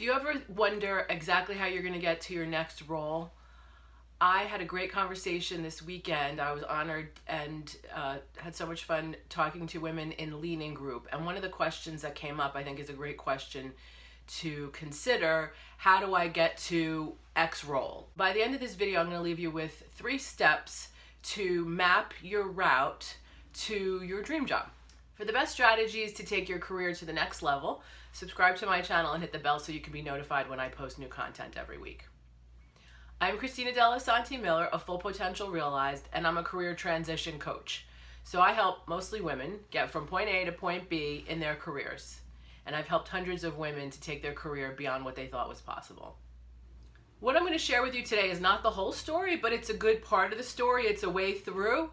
Do you ever wonder exactly how you're going to get to your next role? I had a great conversation this weekend. I was honored and had so much fun talking to women in Leaning Group. And one of the questions that came up, I think, is a great question to consider. How do I get to X role? By the end of this video, I'm going to leave you with 3 steps to map your route to your dream job. For the best strategies to take your career to the next level, subscribe to my channel and hit the bell so you can be notified when I post new content every week. I'm Christina dellisanti-Miller, a Full Potential Realized, and I'm a career transition coach. So I help mostly women get from point A to point B in their careers. And I've helped hundreds of women to take their career beyond what they thought was possible. What I'm going to share with you today is not the whole story, but it's a good part of the story. It's a way through.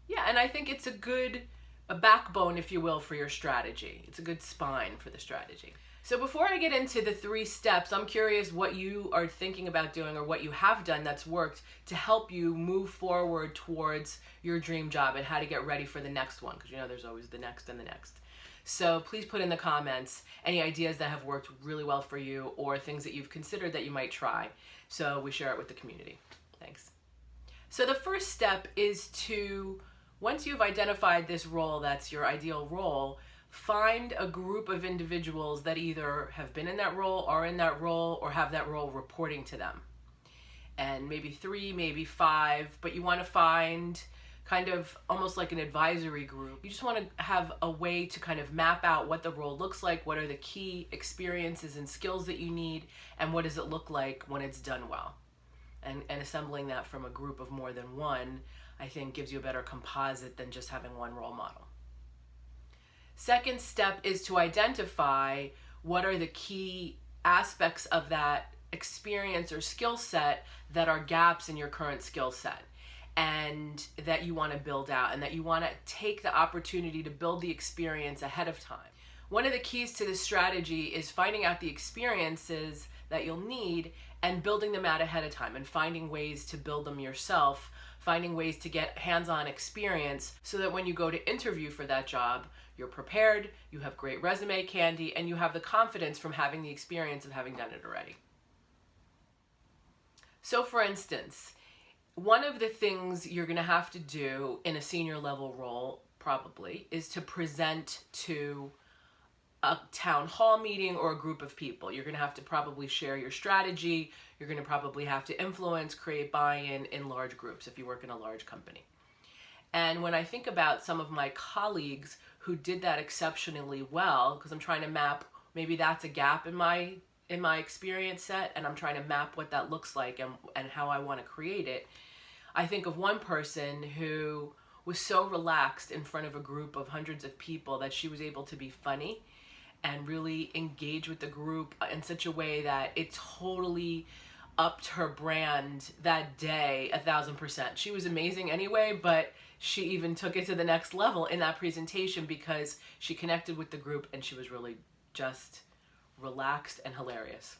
Yeah, and I think it's a backbone, if you will, for your strategy. It's a good spine for the strategy. So before I get into the 3 steps, I'm curious what you are thinking about doing or what you have done that's worked to help you move forward towards your dream job and how to get ready for the next one, because you know there's always the next and the next. So please put in the comments any ideas that have worked really well for you or things that you've considered that you might try, so we share it with the community. Thanks. So the first step is to, once you've identified this role that's your ideal role, find a group of individuals that either have been in that role, are in that role, or have that role reporting to them. And maybe 3, maybe 5, but you want to find kind of almost like an advisory group. You just want to have a way to kind of map out what the role looks like, what are the key experiences and skills that you need, and what does it look like when it's done well. And assembling that from a group of more than one, I think, gives you a better composite than just having one role model. Second step is to identify what are the key aspects of that experience or skill set that are gaps in your current skill set and that you want to build out and that you want to take the opportunity to build the experience ahead of time. One of the keys to this strategy is finding out the experiences that you'll need and building them out ahead of time and finding ways to build them yourself, finding ways to get hands-on experience so that when you go to interview for that job, you're prepared, you have great resume candy, and you have the confidence from having the experience of having done it already. So for instance, one of the things you're going to have to do in a senior level role probably is to present to a town hall meeting or a group of people. You're going to have to probably share your strategy. You're going to probably have to influence, create buy-in in large groups if you work in a large company. And when I think about some of my colleagues who did that exceptionally well, because I'm trying to map, maybe that's a gap in my experience set, and I'm trying to map what that looks like and how I want to create it. I think of one person who was so relaxed in front of a group of hundreds of people that she was able to be funny and really engage with the group in such a way that it totally upped her brand that day 1,000%. She was amazing anyway, but she even took it to the next level in that presentation because she connected with the group and she was really just relaxed and hilarious.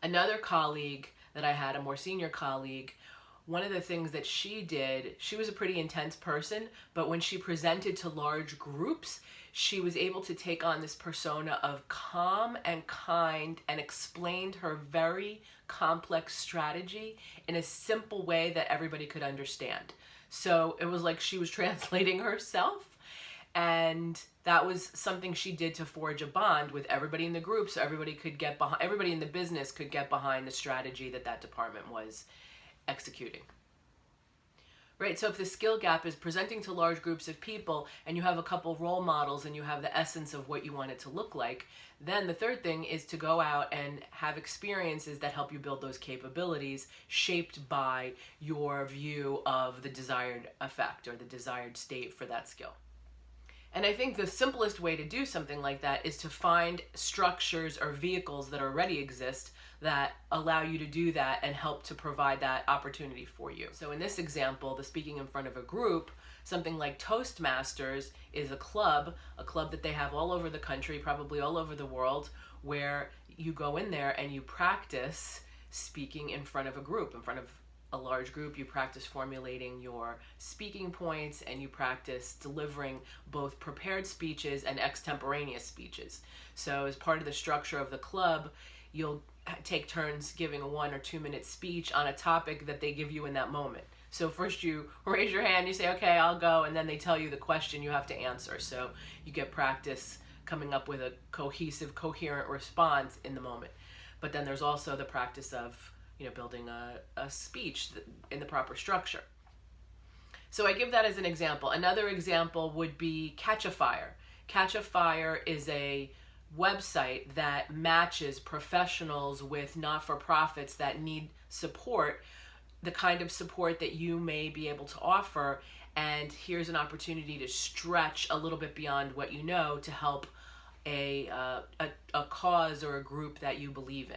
Another colleague that I had, a more senior colleague, one of the things that she did, she was a pretty intense person, but when she presented to large groups, she was able to take on this persona of calm and kind and explained her very complex strategy in a simple way that everybody could understand. So it was like she was translating herself, and that was something she did to forge a bond with everybody in the group so everybody could get behind, everybody in the business could get behind the strategy that that department was executing. Right, so if the skill gap is presenting to large groups of people and you have a couple role models and you have the essence of what you want it to look like, then the third thing is to go out and have experiences that help you build those capabilities shaped by your view of the desired effect or the desired state for that skill. And I think the simplest way to do something like that is to find structures or vehicles that already exist that allow you to do that and help to provide that opportunity for you. So in this example, the speaking in front of a group, something like Toastmasters is a club that they have all over the country, probably all over the world, where you go in there and you practice speaking in front of a group, in front of a large group, you practice formulating your speaking points, and you practice delivering both prepared speeches and extemporaneous speeches. So as part of the structure of the club, you'll take turns giving a 1 or 2 minute speech on a topic that they give you in that moment. So first you raise your hand, you say, okay, I'll go, and then they tell you the question you have to answer. So you get practice coming up with a cohesive, coherent response in the moment. But then there's also the practice of, building a speech in the proper structure. So I give that as an example. Another example would be Catch a Fire. Catch a Fire is a website that matches professionals with not-for-profits that need support, the kind of support that you may be able to offer, and here's an opportunity to stretch a little bit beyond what you know to help a cause or a group that you believe in.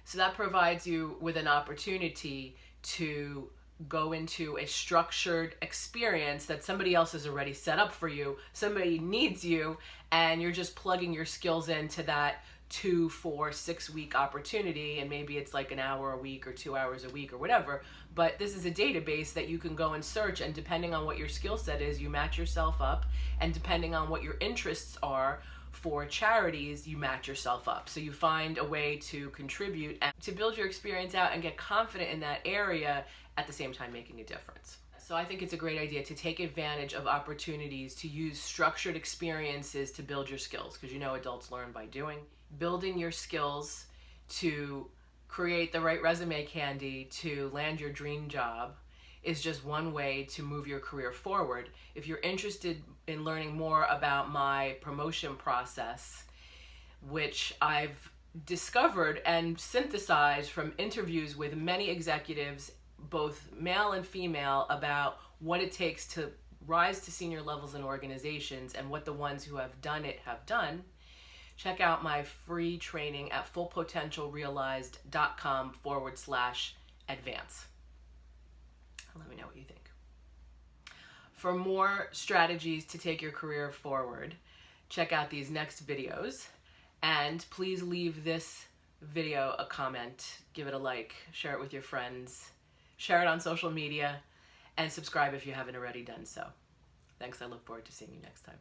So that provides you with an opportunity to go into a structured experience that somebody else has already set up for you. Somebody needs you, and you're just plugging your skills into that 2, 4, 6 week opportunity, and maybe it's like an hour a week or 2 hours a week or whatever. But this is a database that you can go and search, and depending on what your skill set is, you match yourself up, and depending on what your interests are for charities, you match yourself up. So you find a way to contribute and to build your experience out and get confident in that area, at the same time making a difference. So I think it's a great idea to take advantage of opportunities to use structured experiences to build your skills, because adults learn by doing. Building your skills to create the right resume candy to land your dream job is just one way to move your career forward. If you're interested in learning more about my promotion process, which I've discovered and synthesized from interviews with many executives, both male and female, about what it takes to rise to senior levels in organizations and what the ones who have done it have done, check out my free training at fullpotentialrealized.com/advance. Let me know what you think. For more strategies to take your career forward, check out these next videos, and please leave this video a comment, give it a like, share it with your friends, share it on social media, and subscribe if you haven't already done so. Thanks, I look forward to seeing you next time.